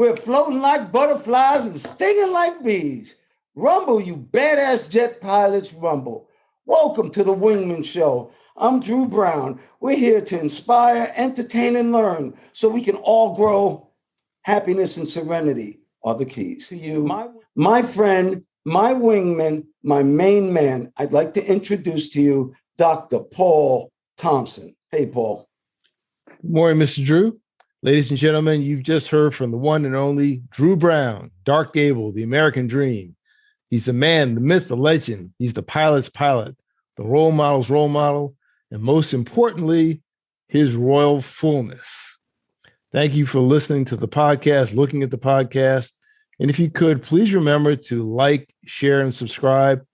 We're floating like butterflies and stinging like bees. Rumble, you badass jet pilots, rumble. Welcome to the Wingman Show. I'm Drew Brown. We're here to inspire, entertain, and learn so we can all grow. Happiness and serenity are the keys. To you, my friend, my wingman, my main man, I'd like to introduce to you Dr. Paul Thompson. Hey, Paul. Good morning, Mr. Drew. Ladies and gentlemen, you've just heard from the one and only Drew Brown, Dark Gable, the American dream. He's the man, the myth, the legend. He's the pilot's pilot, the role model's role model, and most importantly, his royal fullness. Thank you for listening to the podcast, looking at the podcast. And if you could, please remember to like, share, and subscribe.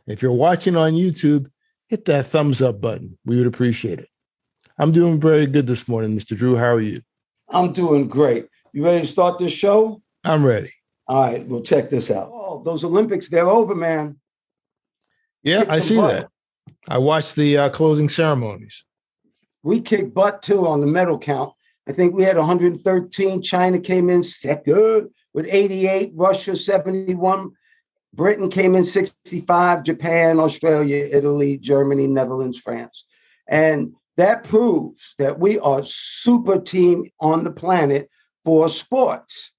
If you're watching on YouTube, hit that thumbs up button. We would appreciate it. I'm doing very good this morning, Mr. Drew. How are you? I'm doing great. You ready to start this show? I'm ready. All right, well, check this out. Oh, those Olympics, they're over, man. Yeah, I see that. I watched the closing ceremonies. We kicked butt, too, on the medal count. I think we had 113. China came in second with 88. Russia, 71. Britain came in 65. Japan, Australia, Italy, Germany, Netherlands, France. And that proves that we are super team on the planet for sports.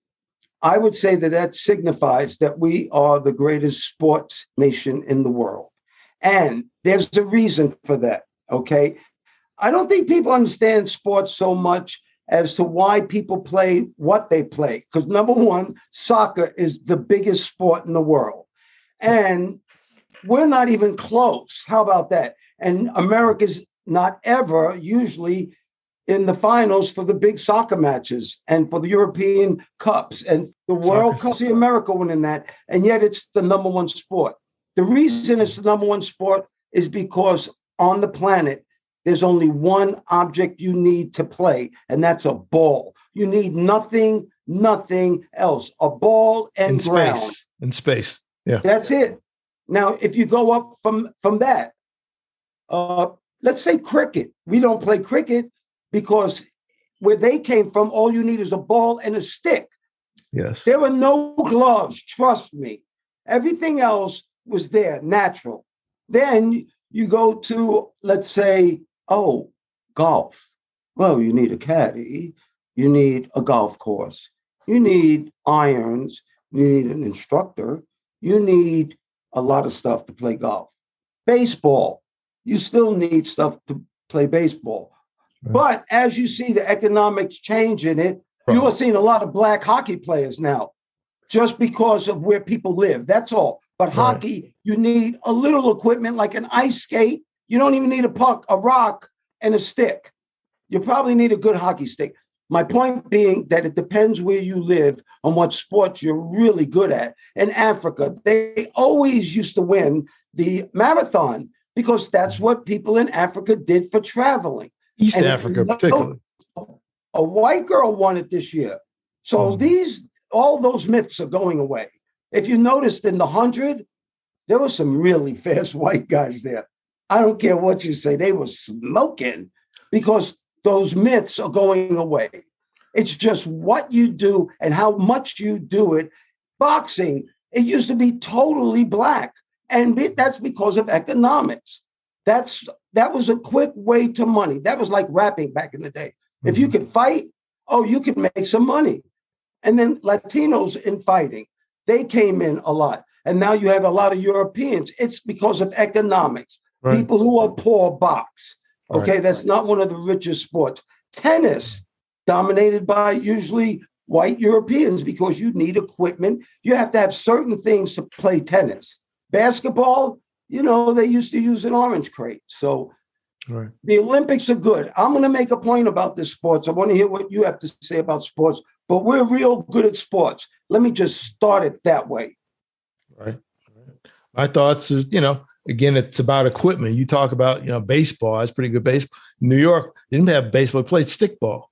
I would say that that signifies that we are the greatest sports nation in the world. And there's a reason for that, okay? I don't think people understand sports so much as to why people play what they play. Because number one, soccer is the biggest sport in the world. And we're not even close. How about that? And America's not ever usually in the finals for the big soccer matches and for the European Cups and the World Cup. See America winning that. And yet it's the number one sport. The reason it's the number one sport is because on the planet, there's only one object you need to play, and that's a ball. You need nothing else. A ball and ground. In space. Yeah. That's it. Now, if you go up from that, let's say cricket. We don't play cricket because where they came from, all you need is a ball and a stick. Yes. There were no gloves, trust me. Everything else was there, natural. Then you go to, let's say, golf. Well, you need a caddy. You need a golf course. You need irons. You need an instructor. You need a lot of stuff to play golf. Baseball. You still need stuff to play baseball. Right. But as you see the economics change in it, you are seeing a lot of black hockey players now just because of where people live. That's all. But hockey, you need a little equipment like an ice skate. You don't even need a puck, a rock, and a stick. You probably need a good hockey stick. My point being that it depends where you live on what sports you're really good at. In Africa, they always used to win the marathon because that's what people in Africa did for traveling. East Africa, particularly. A white girl won it this year. So all those myths are going away. If you noticed in the 100, there were some really fast white guys there. I don't care what you say. They were smoking because those myths are going away. It's just what you do and how much you do it. Boxing, it used to be totally black. And that's because of economics. That was a quick way to money. That was like rapping back in the day. If you could fight, you could make some money. And then Latinos in fighting, they came in a lot. And now you have a lot of Europeans. It's because of economics. Right. People who are poor box. Okay, that's not one of the richest sports. Tennis, dominated by usually white Europeans because you need equipment. You have to have certain things to play tennis. Basketball, they used to use an orange crate. So the Olympics are good. I'm going to make a point about this sports. I want to hear what you have to say about sports, but we're real good at sports. Let me just start it that way. Right. My thoughts is, again, it's about equipment. You talk about, baseball. That's pretty good baseball. New York didn't have baseball. They played stickball.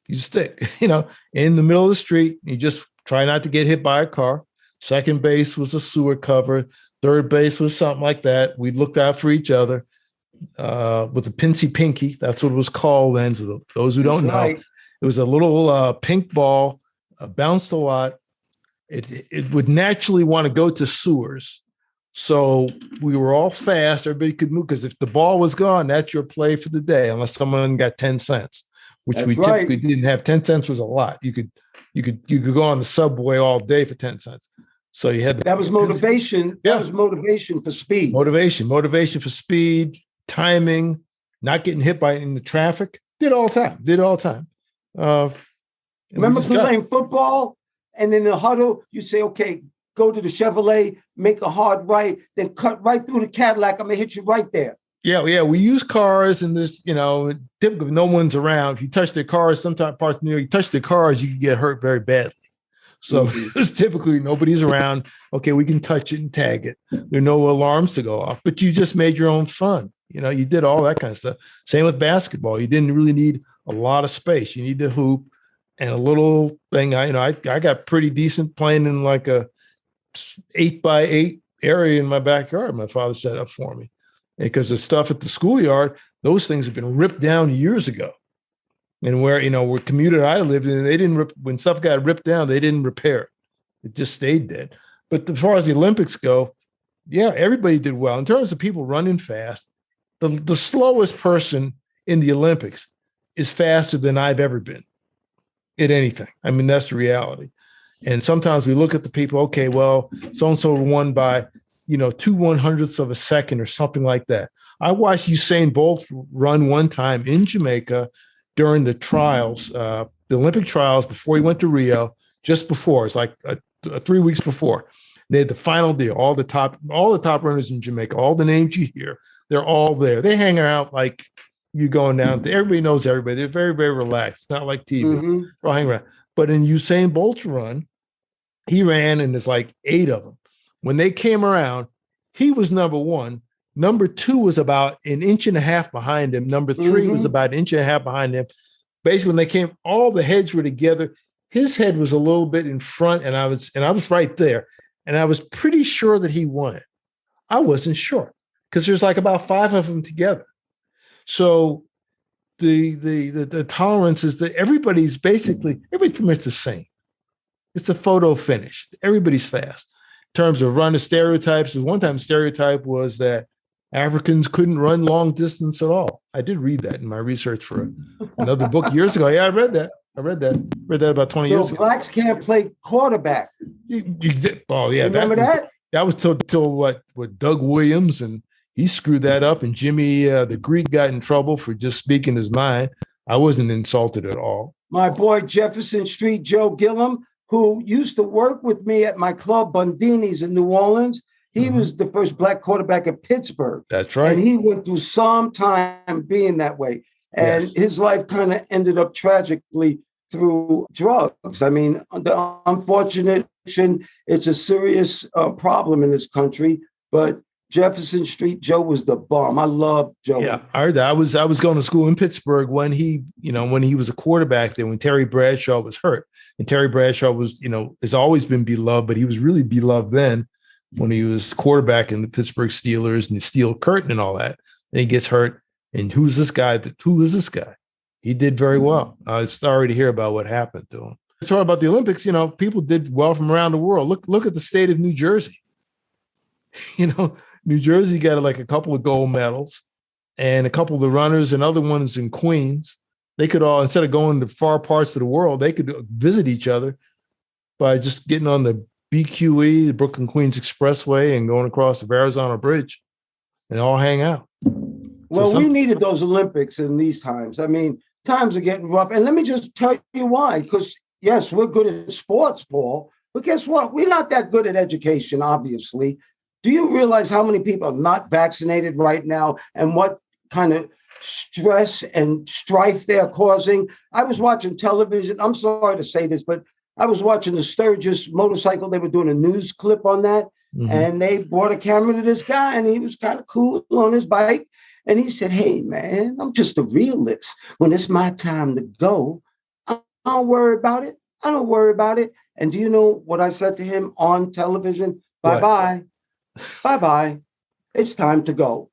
You stick, in the middle of the street. You just try not to get hit by a car. Second base was a sewer cover. Third base was something like that. We looked out for each other with the Pincy Pinky. That's what it was called then. So those who don't know, it was a little pink ball bounced a lot. It would naturally want to go to Soars. So we were all fast. Everybody could move because if the ball was gone, that's your play for the day, unless someone got 10 cents, which That's we right. typically didn't have. 10 cents was a lot. You could go on the subway all day for 10 cents. So you had to, that was motivation. Yeah. That was motivation for speed. Motivation for speed, timing, not getting hit by in the traffic. Did all the time. Remember playing football, and in the huddle, you say, "Okay, go to the Chevrolet, make a hard right, then cut right through the Cadillac. I'm gonna hit you right there." Yeah. We use cars, and this, typically no one's around. If you touch their cars, sometimes parts of New York, you touch their cars, you can get hurt very badly. So it's typically nobody's around. Okay, we can touch it and tag it. There are no alarms to go off, but you just made your own fun. You did all that kind of stuff. Same with basketball. You didn't really need a lot of space. You need a hoop and a little thing. I got pretty decent playing in like a 8x8 area in my backyard. My father set up for me because the stuff at the schoolyard, those things have been ripped down years ago. And where commuter I lived in, they didn't when stuff got ripped down, they didn't repair it. It just stayed dead. But as far as the Olympics go, yeah, everybody did well. In terms of people running fast, the slowest person in the Olympics is faster than I've ever been at anything. I mean, that's the reality. And sometimes we look at the people, okay, well, so-and-so won by, 2/100ths of a second or something like that. I watched Usain Bolt run one time in Jamaica during the trials, the Olympic trials before he went to Rio, just before. It's like 3 weeks before. They had the final deal. All the top runners in Jamaica, all the names you hear, they're all there. They hang out like you going down. Everybody knows everybody. They're very, very relaxed. It's not like TV. Mm-hmm. They're all hanging around. But in Usain Bolt's run, he ran, and there's like 8 of them. When they came around, he was number 1. Number 2 was about an inch and a half behind him. Number 3 was about an inch and a half behind him. Basically, when they came, all the heads were together. His head was a little bit in front, and I was right there. And I was pretty sure that he won it. I wasn't sure because there's like about 5 of them together. So the tolerance is that everybody's pretty much the same. It's a photo finish. Everybody's fast. In terms of running stereotypes, the one time stereotype was that Africans couldn't run long distance at all. I did read that in my research for another book years ago. Yeah, I read that. Read that about 20 years ago. Blacks can't play quarterback. Oh, yeah. Remember that? That was till what Doug Williams, and he screwed that up. And Jimmy, the Greek, got in trouble for just speaking his mind. I wasn't insulted at all. My boy Jefferson Street Joe Gillum, who used to work with me at my club Bundini's in New Orleans, he was the first black quarterback at Pittsburgh. That's right. And he went through some time being that way. And his life kind of ended up tragically through drugs. I mean, the unfortunate, it's a serious problem in this country, but Jefferson Street Joe was the bomb. I love Joe. Yeah, I heard that. I was going to school in Pittsburgh when he was a quarterback there, when Terry Bradshaw was hurt. And Terry Bradshaw was, has always been beloved, but he was really beloved then when he was quarterback in the Pittsburgh Steelers and the Steel Curtain and all that. And he gets hurt. And who is this guy? He did very well. I was sorry to hear about what happened to him. Talking about the Olympics, people did well from around the world. Look at the state of New Jersey. New Jersey got like a couple of gold medals, and a couple of the runners and other ones in Queens. They could all, instead of going to far parts of the world, they could visit each other by just getting on the BQE, the Brooklyn Queens Expressway, and going across the Verrazano Bridge and all hang out. Well, we needed those Olympics in these times. I mean, times are getting rough. And let me just tell you why. Because, yes, we're good at sports, Paul. But guess what? We're not that good at education, obviously. Do you realize how many people are not vaccinated right now and what kind of stress and strife they're causing? I was watching television. I'm sorry to say this, but I was watching the Sturgis motorcycle. They were doing a news clip on that. And they brought a camera to this guy, and he was kind of cool on his bike. And he said, "Hey, man, I'm just a realist. When it's my time to go, I don't worry about it. I don't worry about it." And do you know what I said to him on television? Bye-bye. Bye-bye. It's time to go.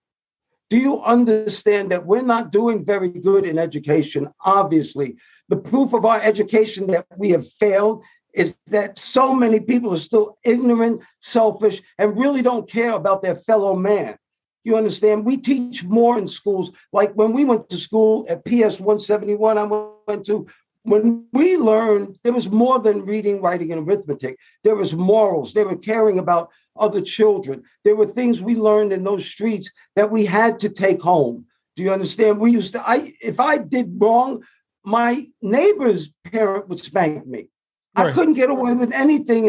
Do you understand that we're not doing very good in education? Obviously, the proof of our education that we have failed is that so many people are still ignorant, selfish, and really don't care about their fellow man. You understand? We teach more in schools. Like when we went to school at PS 171, I went to, when we learned, there was more than reading, writing, and arithmetic. There was morals. They were caring about other children. There were things we learned in those streets that we had to take home. Do you understand? We used to, if I did wrong, my neighbor's parent would spank me. Right. I couldn't get away with anything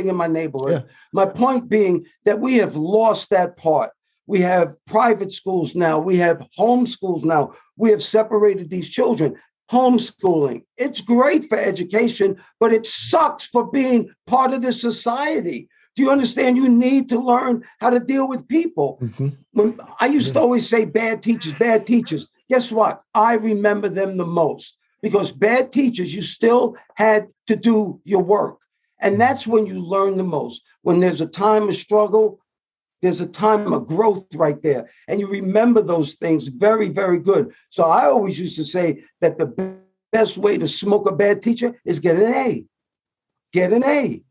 in my neighborhood. Yeah. My point being that we have lost that part. We have private schools now. We have homeschools now. We have separated these children. Homeschooling, it's great for education, but it sucks for being part of this society. Do you understand? You need to learn how to deal with people. Mm-hmm. When I used to always say bad teachers, bad teachers. Guess what? I remember them the most. Because bad teachers, you still had to do your work. And that's when you learn the most. When there's a time of struggle, there's a time of growth right there. And you remember those things very, very good. So I always used to say that the best way to smoke a bad teacher is get an A. Get an A.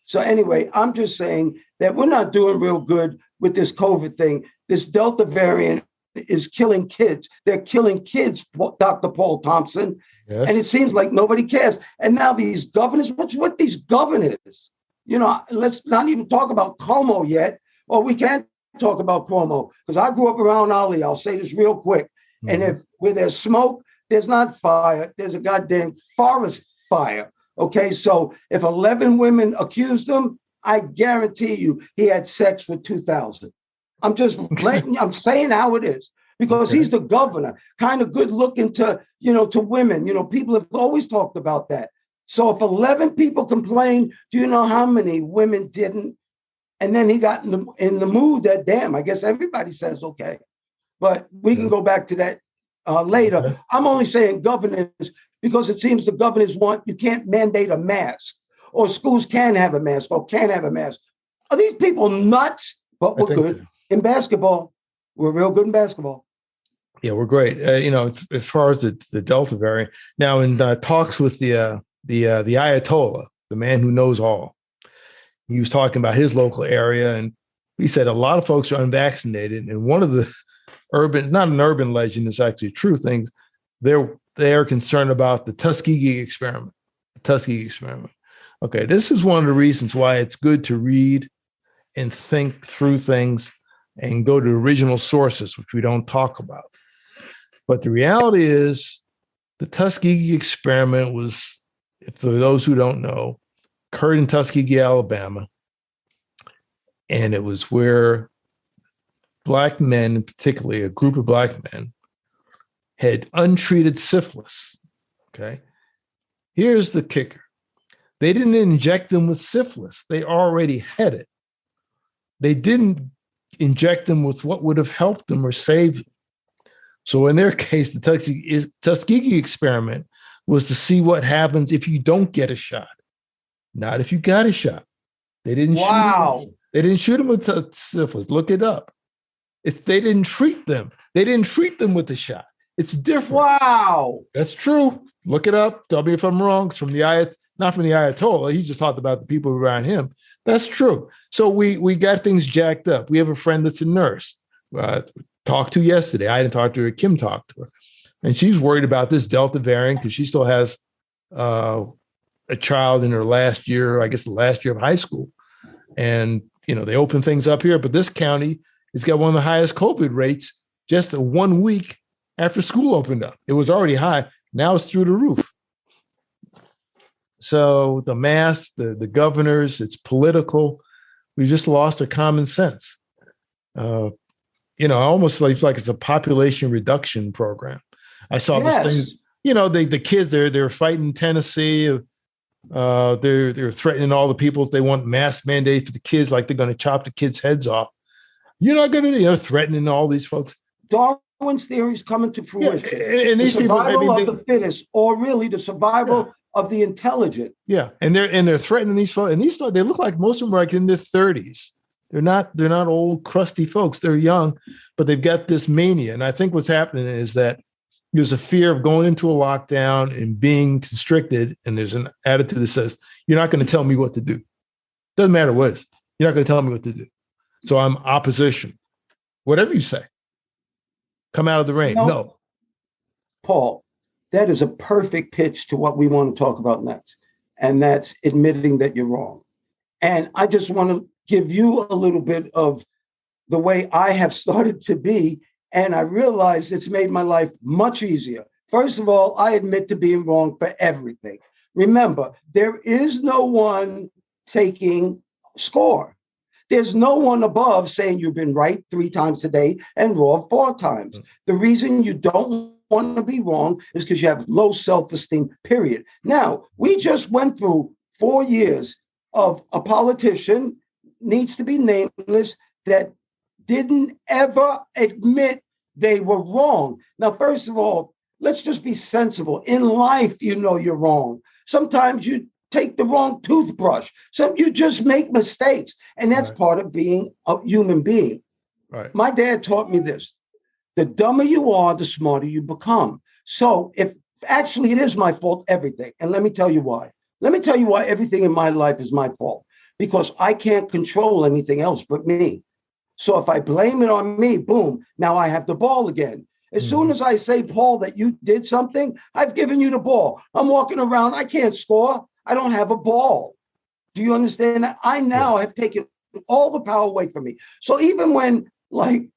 So anyway, I'm just saying that we're not doing real good with this COVID thing. This Delta variant is killing kids. They're killing kids, Dr. Paul Thompson. Yes. And it seems like nobody cares. And now these governors, what's with these governors? You know, let's not even talk about Cuomo yet. Or we can't talk about Cuomo because I grew up around Ali. I'll say this real quick. Mm-hmm. And if where there's smoke, there's not fire. There's a goddamn forest fire. Okay, so if 11 women accused him, I guarantee you he had sex with 2,000. I'm just I'm saying how it is because he's the governor, kind of good looking to women. You know, people have always talked about that. So if 11 people complained, do you know how many women didn't? And then he got in the mood that, damn, I guess everybody says okay. But we can go back to that later. Okay. I'm only saying governors because it seems the governors want, you can't mandate a mask or schools can have a mask or can't have a mask. Are these people nuts? But we're good. So. In basketball, we're real good in basketball. Yeah, we're great. As far as the Delta variant, now in talks with the Ayatollah, the man who knows all, he was talking about his local area, and he said a lot of folks are unvaccinated. And one of the not an urban legend, it's actually a true thing. They're concerned about the Tuskegee experiment. Okay, this is one of the reasons why it's good to read and think through things and go to original sources, which we don't talk about. But the reality is the Tuskegee experiment was, for those who don't know, occurred in Tuskegee, Alabama. And it was where Black men, particularly a group of Black men, had untreated syphilis. Okay. Here's the kicker. They didn't inject them with syphilis. They already had it. They didn't inject them with what would have helped them or saved them. So in their case, the Tuskegee experiment was to see what happens if you don't get a shot, not if you got a shot. They didn't shoot them with syphilis. Look it up. They didn't treat them. They didn't treat them with the shot. It's different. Wow. That's true. Look it up. Tell me if I'm wrong. It's from not from the Ayatollah. He just talked about the people around him. That's true. So we got things jacked up. We have a friend that's a nurse. Talked to yesterday. I didn't talk to her. Kim talked to her. And she's worried about this Delta variant because she still has a child in her last year, I guess the last year of high school. And, they open things up here. But this county has got one of the highest COVID rates just 1 week after school opened up. It was already high. Now it's through the roof. So the masks, the governors, it's political. We just lost our common sense. Almost like it's a population reduction program. I saw this thing, the kids, they're fighting Tennessee. They're threatening all the people. They want mask mandate for the kids, like they're going to chop the kids' heads off. You're not going to, threatening all these folks. Darwin's theory is coming to fruition. Yeah, and these survival of the fittest, or really the survival of the intelligent. Yeah, and they're threatening these folks, and these folks, they look like most of them are like in their 30s. They're not old crusty folks. They're young, but they've got this mania. And I think what's happening is that There's a fear of going into a lockdown and being constricted. And there's an attitude that says, you're not going to tell me what to do. Doesn't matter what it is. You're not going to tell me what to do. So I'm opposition. Whatever you say. Come out of the rain. No. Paul, that is a perfect pitch to what we want to talk about next. And that's admitting that you're wrong. And I just want to give you a little bit of the way I have started to be. And I realize it's made my life much easier. First of all, I admit to being wrong for everything. Remember, there is no one taking score. There's no one above saying you've been right 3 times today and wrong 4 times. The reason you don't want to be wrong is because you have low self-esteem, period. Now, we just went through 4 years of a politician, needs to be nameless, that didn't ever admit they were wrong. Now, first of all, let's just be sensible. In life, you know you're wrong. Sometimes you take the wrong toothbrush. You just make mistakes. And that's part of being a human being. Right. My dad taught me this. The dumber you are, the smarter you become. So if actually it is my fault, everything. And let me tell you why. Let me tell you why everything in my life is my fault. Because I can't control anything else but me. So if I blame it on me, boom, now I have the ball again. As soon as I say, Paul, that you did something, I've given you the ball. I'm walking around, I can't score. I don't have a ball. Do you understand that? I now have taken all the power away from me. So even when, like,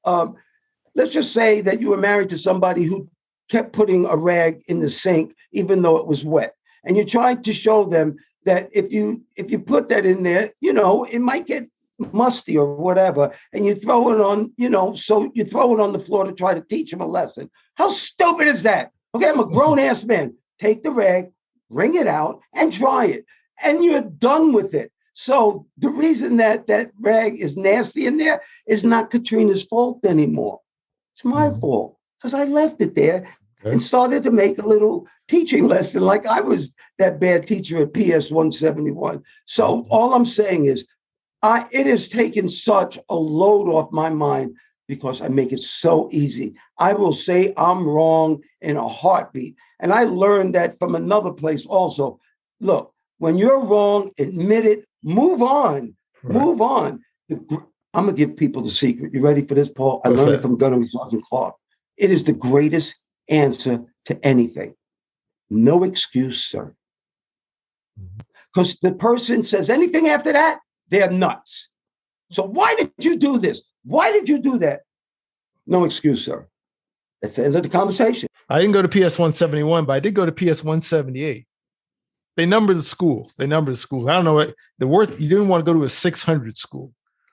let's just say that you were married to somebody who kept putting a rag in the sink, even though it was wet. And you tried to show them that if you put that in there, you know, it might get musty or whatever, and you throw it on, you know, so you throw it on the floor to try to teach them a lesson. How stupid is that? Okay, I'm a grown-ass man. Take the rag, wring it out, and dry it. And you're done with it. So the reason that that rag is nasty in there is not Katrina's fault anymore. It's my fault because I left it there and started to make a little teaching lesson like I was that bad teacher at PS 171. So all I'm saying is it has taken such a load off my mind because I make it so easy. I will say I'm wrong in a heartbeat. And I learned that from another place also. Look, when you're wrong, admit it, move on, move on. I'm going to give people the secret. You ready for this, Paul? I learned it from Gunnery Sergeant Clark. It is the greatest answer to anything. No excuse, sir. Because the person says anything after that, they're nuts. So why did you do this? Why did you do that? No excuse, sir. That's the end of the conversation. I didn't go to PS 171, but I did go to PS 178. They number the schools. I don't know what the worth. You didn't want to go to a 600 school.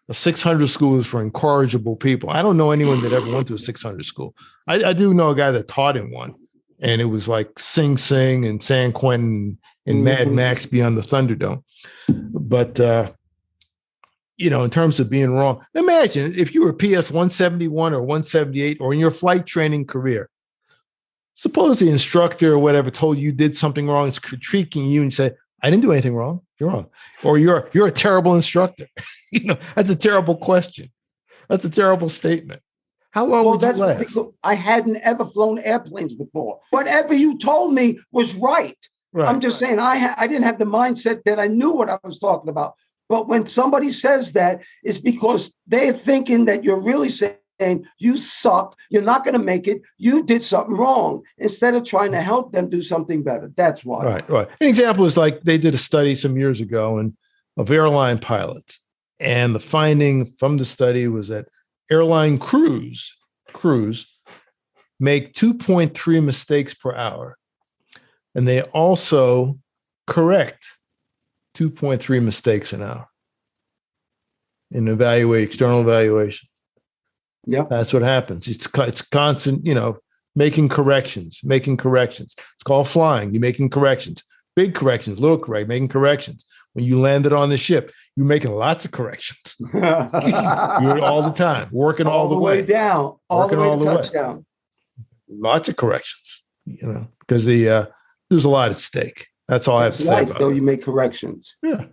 A 600 school is for incorrigible people. I don't know anyone that ever went to a 600 school. I do know a guy that taught in one, and it was like Sing Sing and San Quentin and Mad Max Beyond the Thunderdome. But you know, in terms of being wrong, imagine if you were PS 171 or 178 or in your flight training career. Suppose the instructor or whatever told you did something wrong, is critiquing you and say, I didn't do anything wrong. You're wrong. Or you're a terrible instructor. You know, that's a terrible question. That's a terrible statement. How long would you last? I hadn't ever flown airplanes before. Whatever you told me was right. I'm just saying I didn't have the mindset that I knew what I was talking about. But when somebody says that, it's because they're thinking that you're really saying you suck, you're not going to make it, you did something wrong, instead of trying to help them do something better. That's why. Right. An example is like they did a study some years ago of airline pilots. And the finding from the study was that airline crews make 2.3 mistakes per hour. And they also correct 2.3 mistakes an hour in external evaluation. Yeah, that's what happens. It's constant, you know, making corrections. It's called flying. You're making corrections, big corrections, little making corrections. When you landed on the ship, you're making lots of corrections. You're all the time, working all the way down, working all the way touchdown. Lots of corrections, you know, because there's a lot at stake. That's all I have to say about it. You make corrections. Yeah.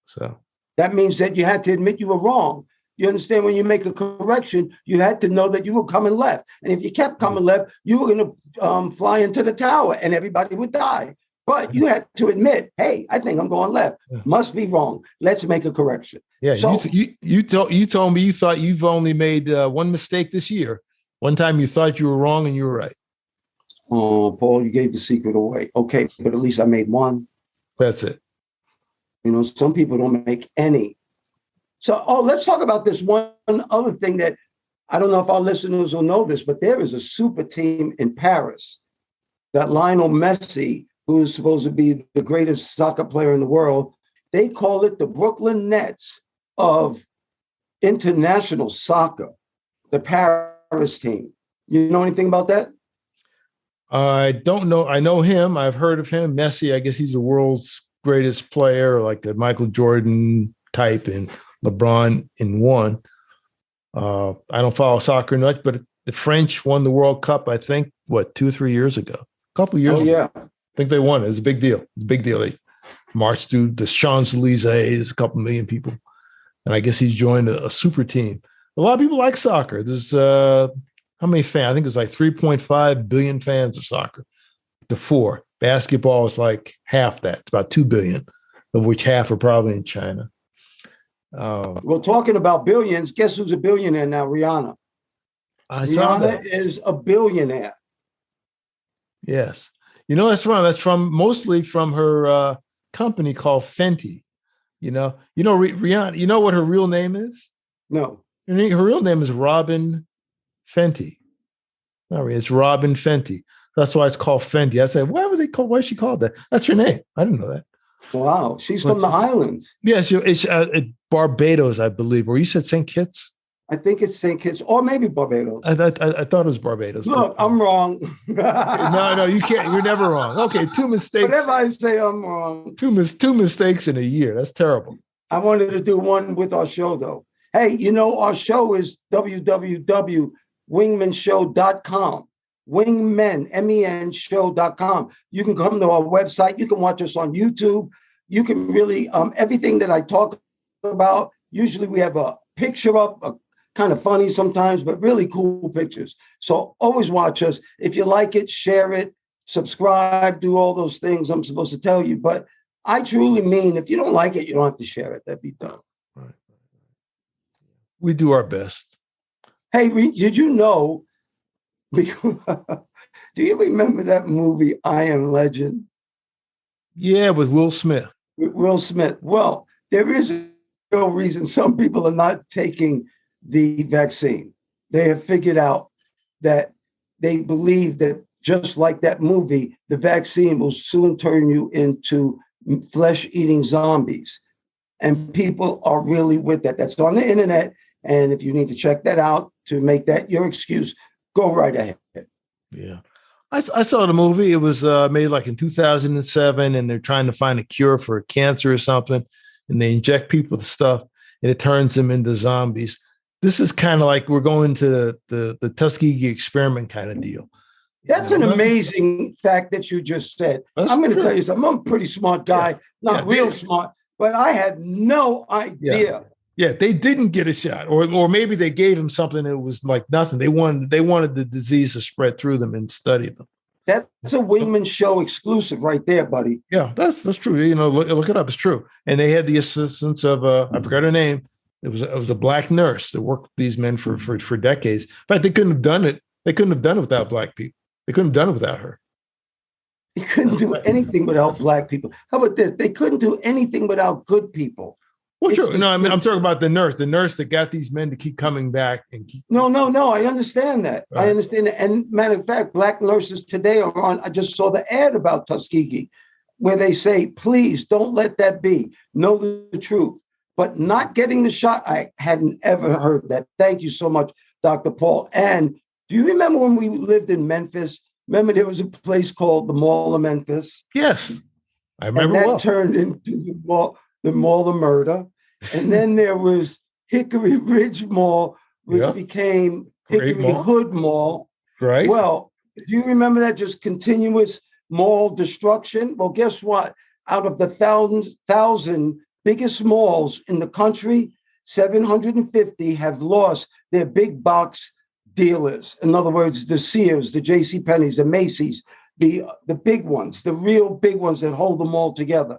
So that means that you had to admit you were wrong. You understand? When you make a correction, you had to know that you were coming left. And if you kept coming left, you were going to fly into the tower and everybody would die. But you had to admit, hey, I think I'm going left. Must be wrong. Let's make a correction. Yeah, so, you told me you thought you've only made one mistake this year. One time you thought you were wrong and you were right. Oh, Paul, you gave the secret away. Okay, but at least I made one. That's it. You know, some people don't make any. So, let's talk about this one other thing that I don't know if our listeners will know this, but there is a super team in Paris that Lionel Messi, who is supposed to be the greatest soccer player in the world, they call it the Brooklyn Nets of international soccer, the Paris team. You know anything about that? I don't know. I know him. I've heard of him. Messi, I guess he's the world's greatest player, like the Michael Jordan type and LeBron in one. I don't follow soccer much, but the French won the World Cup, I think, 2 or 3 years ago? A couple years ago. Yeah. I think they won. It was a big deal. It's a big deal. They marched through the Champs-Elysees, a couple million people. And I guess he's joined a super team. A lot of people like soccer. There's how many fans? I think there's like 3.5 billion fans of soccer to 4. Basketball is like half that. It's about 2 billion, of which half are probably in China. Well, talking about billions, guess who's a billionaire now? Rihanna. Rihanna is a billionaire. Yes. You know, that's from mostly from her company called Fenty. You know, Rihanna, you know what her real name is? No. Her real name is Robin Fenty. No, it's Robin Fenty. That's why it's called Fenty. I said, why is she called that? That's her name. I didn't know that. Wow. She's from the islands. Yes, it's Barbados, I believe. Or you said St. Kitts? I think it's St. Kitts or maybe Barbados. I thought it was Barbados. Look, I'm wrong. No, you can't. You're never wrong. Okay, 2 mistakes. Whatever I say, I'm wrong. Two mistakes in a year. That's terrible. I wanted to do one with our show, though. Hey, you know, our show is www.wingmanshow.com. Wingmen, MEN show.com. You can come to our website. You can watch us on YouTube. You can really, everything that I talk about, usually we have a picture up, kind of funny sometimes, but really cool pictures. So always watch us. If you like it, share it, subscribe, do all those things I'm supposed to tell you. But I truly mean, if you don't like it, you don't have to share it. That'd be dumb. Right. We do our best. Hey, did you know, do you remember that movie, I Am Legend? Yeah, with Will Smith. With Will Smith. Well, there is a real reason some people are not taking the vaccine. They have figured out that they believe that just like that movie, the vaccine will soon turn you into flesh-eating zombies. And people are really with that. That's on the internet. And if you need to check that out to make that your excuse, go right ahead. Yeah. I saw the movie. It was made like in 2007, and they're trying to find a cure for cancer or something. And they inject people with stuff, and it turns them into zombies. This is kind of like we're going to the Tuskegee experiment kind of deal. That's an amazing fact that you just said. I'm going to tell you something. I'm a pretty smart guy, not real smart, but I had no idea. Yeah, they didn't get a shot, or maybe they gave them something that was like nothing. They wanted the disease to spread through them and study them. That's a Wingman Show exclusive right there, buddy. Yeah, that's true. You know, look it up. It's true. And they had the assistance of I forgot her name. It was a black nurse that worked with these men for decades. But they couldn't have done it. They couldn't have done it without black people. They couldn't have done it without her. They couldn't do anything without black people. How about this? They couldn't do anything without good people. Well, sure. No, I mean, I'm talking about the nurse that got these men to keep coming back and keep. No. I understand that. Right. I understand that. And matter of fact, black nurses today are on. I just saw the ad about Tuskegee where they say, please don't let that be. Know the truth. But not getting the shot, I hadn't ever heard that. Thank you so much, Dr. Paul. And do you remember when we lived in Memphis? Remember there was a place called the Mall of Memphis? Yes, I remember. And that turned into the Mall of Murder. And then there was Hickory Ridge Mall, which became Hickory Hood Mall. Right. Well, do you remember that just continuous mall destruction? Well, guess what? Out of the thousand biggest malls in the country, 750 have lost their big box dealers. In other words, the Sears, the J.C. Penney's, the Macy's, the big ones, the real big ones that hold them all together.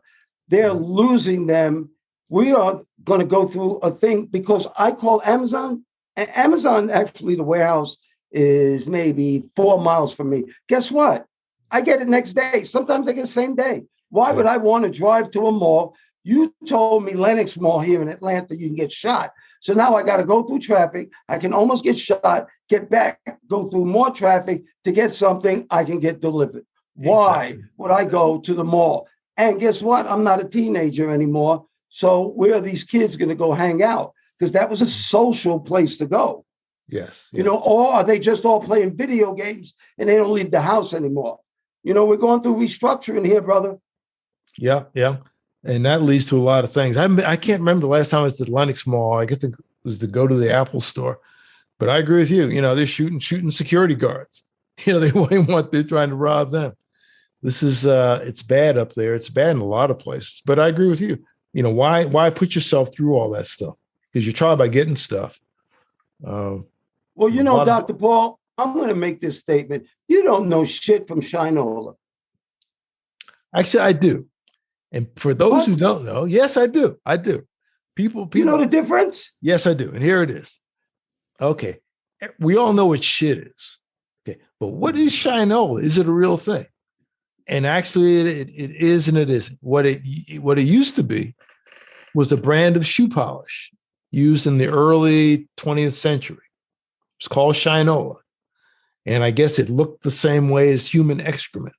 They're losing them. We are going to go through a thing because I call Amazon. Amazon, actually, the warehouse is maybe 4 miles from me. Guess what? I get it next day. Sometimes I get the same day. Why would I want to drive to a mall? You told me Lenox Mall here in Atlanta, you can get shot. So now I got to go through traffic. I can almost get shot, get back, go through more traffic to get something I can get delivered. Why would I go to the mall? And guess what? I'm not a teenager anymore. So where are these kids going to go hang out? Because that was a social place to go. Yes. You know, or are they just all playing video games and they don't leave the house anymore? You know, we're going through restructuring here, brother. Yeah. And that leads to a lot of things. I can't remember the last time I was at Lenox Mall. I guess it was to go to the Apple store. But I agree with you. You know, they're shooting security guards. You know, they're trying to rob them. This is it's bad up there. It's bad in a lot of places. But I agree with you. You know, why put yourself through all that stuff? Because you try by getting stuff. Well, you know, Dr. Paul, I'm going to make this statement. You don't know shit from Shinola. Actually, I do. And for those who don't know, yes, I do. I do. People, you know the difference? Yes, I do. And here it is. Okay. We all know what shit is. Okay. But what is Shinola? Is it a real thing? And actually it is and it isn't. What it used to be was a brand of shoe polish used in the early 20th century. It's called Shinola. And I guess it looked the same way as human excrement.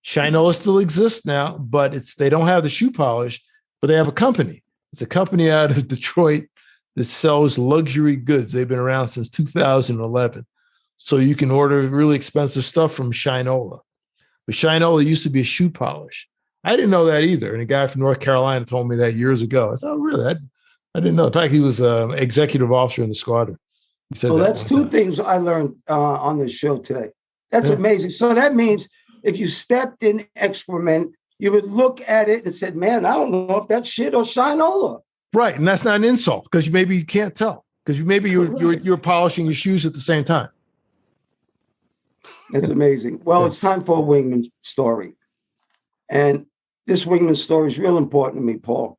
Shinola still exists now, but they don't have the shoe polish, but they have a company. It's a company out of Detroit that sells luxury goods. They've been around since 2011. So you can order really expensive stuff from Shinola. But Shinola used to be a shoe polish. I didn't know that either. And a guy from North Carolina told me that years ago. I said, oh, really? I didn't know. In fact, he was an executive officer in the squadron. He said that's two things I learned on this show today. That's amazing. So that means if you stepped in excrement, you would look at it and said, man, I don't know if that's shit or Shinola. Right. And that's not an insult because maybe you can't tell because maybe you're polishing your shoes at the same time. That's amazing. Well, it's time for a Wingman story. And this Wingman story is real important to me, Paul.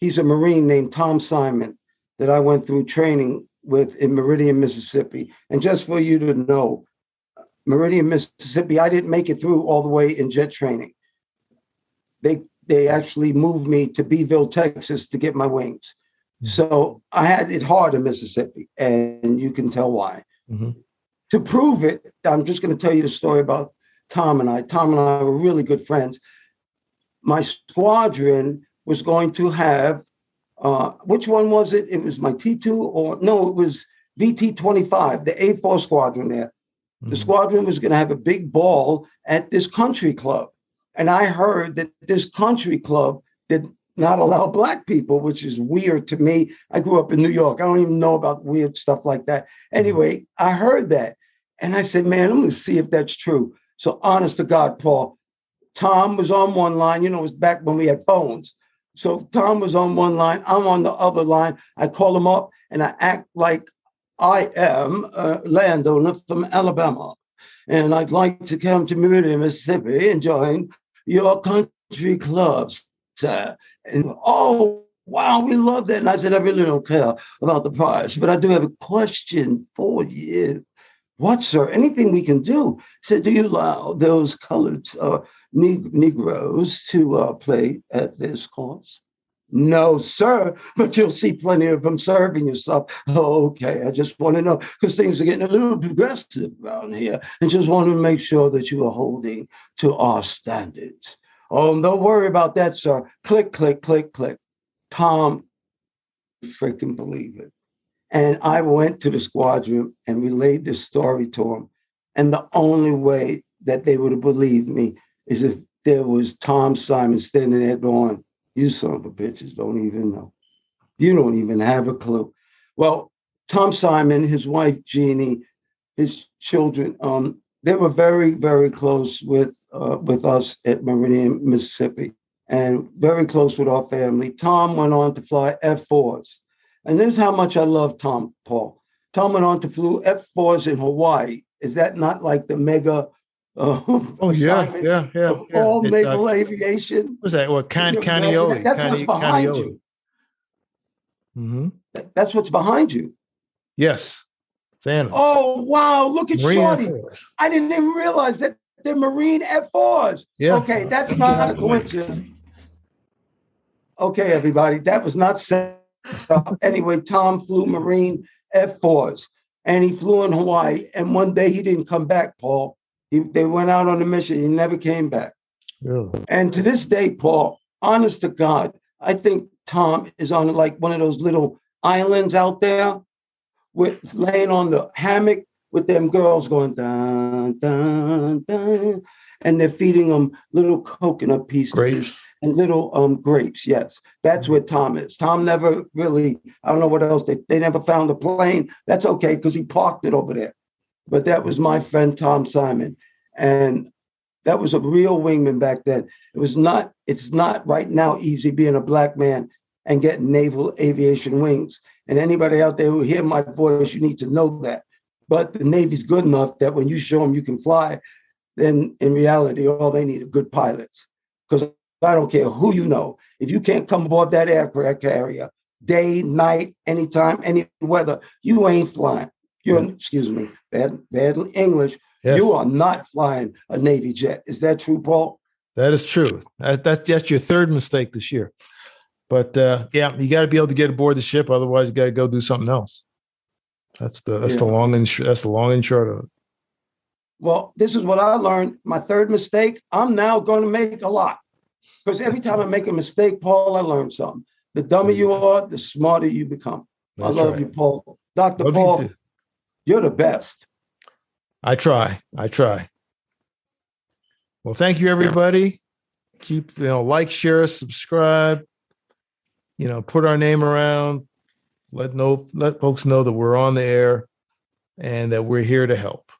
He's a Marine named Tom Simon that I went through training with in Meridian, Mississippi. And just for you to know, Meridian, Mississippi, I didn't make it through all the way in jet training. They actually moved me to Beeville, Texas to get my wings. So I had it hard in Mississippi, and you can tell why. Mm-hmm. To prove it, I'm just going to tell you the story about Tom and I. Tom and I were really good friends. My squadron was going to have, which one was it? It was my T2 it was VT-25, the A4 squadron there. The squadron was going to have a big ball at this country club. And I heard that this country club did not allow Black people, which is weird to me. I grew up in New York. I don't even know about weird stuff like that. Anyway, I heard that. And I said, man, I'm going to see if that's true. So honest to God, Paul, Tom was on one line. You know, it was back when we had phones. So Tom was on one line. I'm on the other line. I call him up and I act like I am a landowner from Alabama, and I'd like to come to Meridian, Mississippi and join your country clubs, sir. And, oh, wow, we love that. And I said, I really don't care about the price, but I do have a question for you. What, sir? Anything we can do? He said, do you allow those colored Negroes to play at this course? No, sir, but you'll see plenty of them serving yourself. Oh, okay, I just want to know, because things are getting a little progressive around here, and just want to make sure that you are holding to our standards. Oh, don't worry about that, sir. Click, click, click, click. Tom, freaking believe it. And I went to the squadron and relayed this story to him. And the only way that they would have believed me is if there was Tom Simon standing there going, you son of a bitches don't even know. You don't even have a clue. Well, Tom Simon, his wife, Jeannie, his children, they were very, very close with us at Meridian, Mississippi. and very close with our family. Tom went on to fly F4s. And this is how much I love Tom, Paul. Tom went on to flew F4s in Hawaii. Is that not like the mega Oh assignment yeah. of all It, naval aviation? what's that? What Can you imagine that? Canioli? That's what's behind Canioli. you. Mm-hmm. That's what's behind you. Yes. Thanos. Oh, wow. Look at Marine Air Shorty. Force. I didn't even realize that they're Marine F4s. Yeah. Okay, that's not a coincidence. Okay, everybody, that was not set up. Anyway, Tom flew Marine F4s, and he flew in Hawaii. And one day he didn't come back, Paul. They went out on a mission. He never came back. Really? And to this day, Paul, honest to God, I think Tom is on like one of those little islands out there, with laying on the hammock with them girls going dun dun dun, and they're feeding them little coconut pieces Grapes. and little grapes. Yes, that's where Tom is. Tom never really, I don't know what else, they never found the plane. That's okay, because he parked it over there. But that was my friend Tom Simon. And that was a real wingman back then. It's not right now easy being a black man and getting naval aviation wings. And anybody out there who hear my voice, you need to know that. But the Navy's good enough that when you show them you can fly, then in reality, all they need are good pilots. Because I don't care who you know. If you can't come aboard that aircraft carrier, day, night, anytime, any weather, you ain't flying. Excuse me, bad English. Yes. You are not flying a Navy jet. Is that true, Paul? That is true. That's your third mistake this year. But yeah, you got to be able to get aboard the ship. Otherwise, you got to go do something else. That's the long and short of it. Well, this is what I learned. My third mistake, I'm now going to make a lot. Because every time I make a mistake, Paul, I learn something. The dumber you are, the smarter you become. That's I love right. you, Paul. Dr. Love Paul, you too. You're the best. I try. Well, thank you, everybody. Keep, like, share, subscribe, put our name around, let folks know that we're on the air and that we're here to help.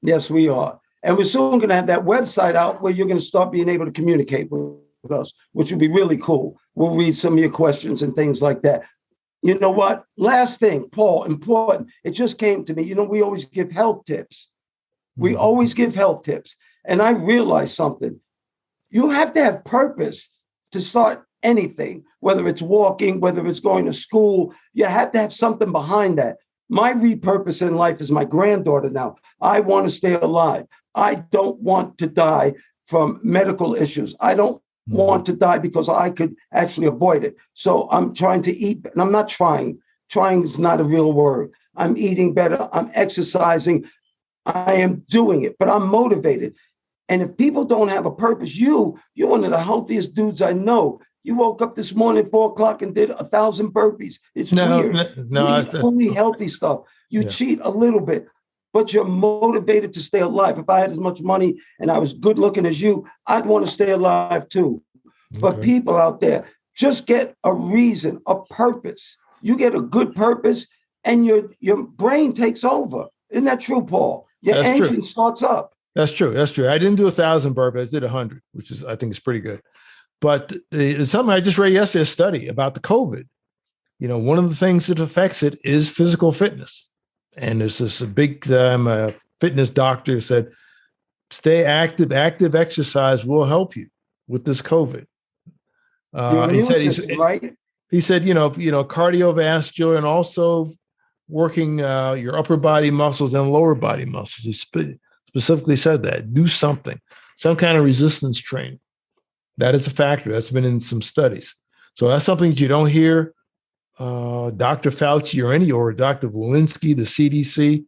Yes, we are. And we're soon going to have that website out where you're going to start being able to communicate with us, which would be really cool. We'll read some of your questions and things like that. You know what? Last thing, Paul, important. It just came to me. We always give health tips. We always give health tips. And I realized something. You have to have purpose to start anything, whether it's walking, whether it's going to school. You have to have something behind that. My repurpose in life is my granddaughter now. I want to stay alive. I don't want to die from medical issues. I don't want to die because I could actually avoid it. So I'm trying to eat, and I'm not trying. Trying is not a real word. I'm eating better. I'm exercising. I am doing it, but I'm motivated. And if people don't have a purpose, you're one of the healthiest dudes I know. You woke up this morning at 4:00 and did 1,000 burpees. It's weird. No, you eat only healthy stuff. You cheat a little bit, but you're motivated to stay alive. If I had as much money and I was good looking as you, I'd want to stay alive too. Okay. But people out there, just get a reason, a purpose. You get a good purpose and your brain takes over. Isn't that true, Paul? Your engine starts up. That's true. I didn't do 1,000 burpees. I did 100, which I think is pretty good. But something I just read yesterday, a study about the COVID. One of the things that affects it is physical fitness. And there's this big time fitness doctor said, stay active. Active exercise will help you with this COVID. He said, cardiovascular and also working your upper body muscles and lower body muscles. He specifically said that. Do something, some kind of resistance training. That is a factor. That's been in some studies. So that's something that you don't hear Dr. Fauci or Dr. Walensky, the CDC.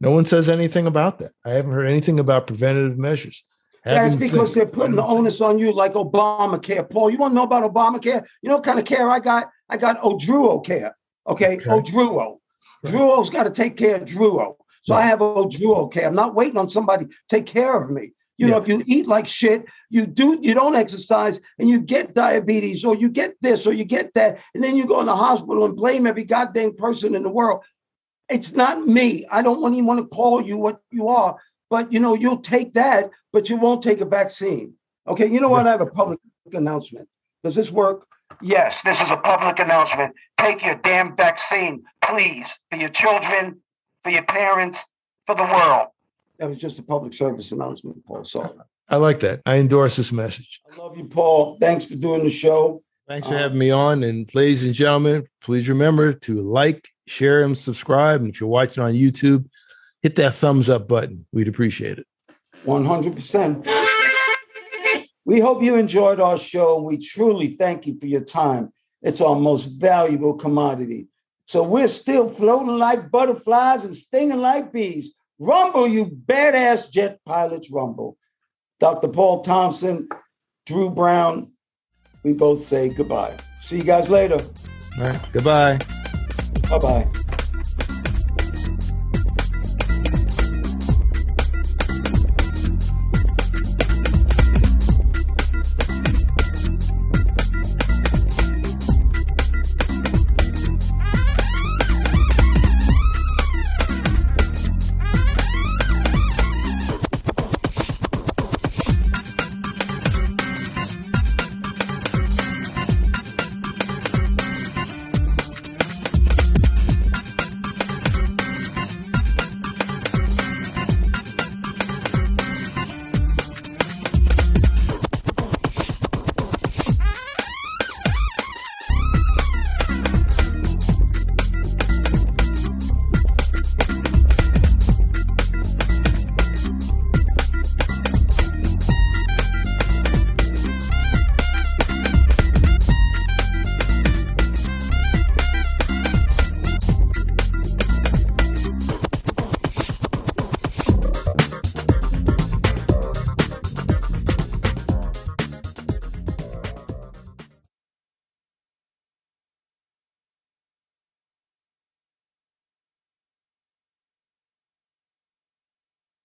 No one says anything about that. I haven't heard anything about preventative measures. That's because they're putting the onus on you like Obamacare. Paul, you want to know about Obamacare? You know what kind of care I got? I got Odruo care. Okay. Odruo. Right. Druo's got to take care of Druo. So I have Odruo care. I'm not waiting on somebody to take care of me. You know, if you eat like shit, you don't exercise, and you get diabetes, or you get this, or you get that, and then you go in the hospital and blame every goddamn person in the world. It's not me. I don't even want to call you what you are, but you'll take that, but you won't take a vaccine. Okay, you know what? I have a public announcement. Does this work? Yes, this is a public announcement. Take your damn vaccine, please, for your children, for your parents, for the world. That was just a public service announcement, Paul. So I like that. I endorse this message. I love you, Paul. Thanks for doing the show. Thanks for having me on. And ladies and gentlemen, please remember to like, share, and subscribe. And if you're watching on YouTube, hit that thumbs up button. We'd appreciate it. 100%. We hope you enjoyed our show. We truly thank you for your time. It's our most valuable commodity. So we're still floating like butterflies and stinging like bees. Rumble, you badass jet pilots, rumble. Dr. Paul Thompson, Drew Brown, we both say goodbye. See you guys later. All right. Goodbye. Bye-bye.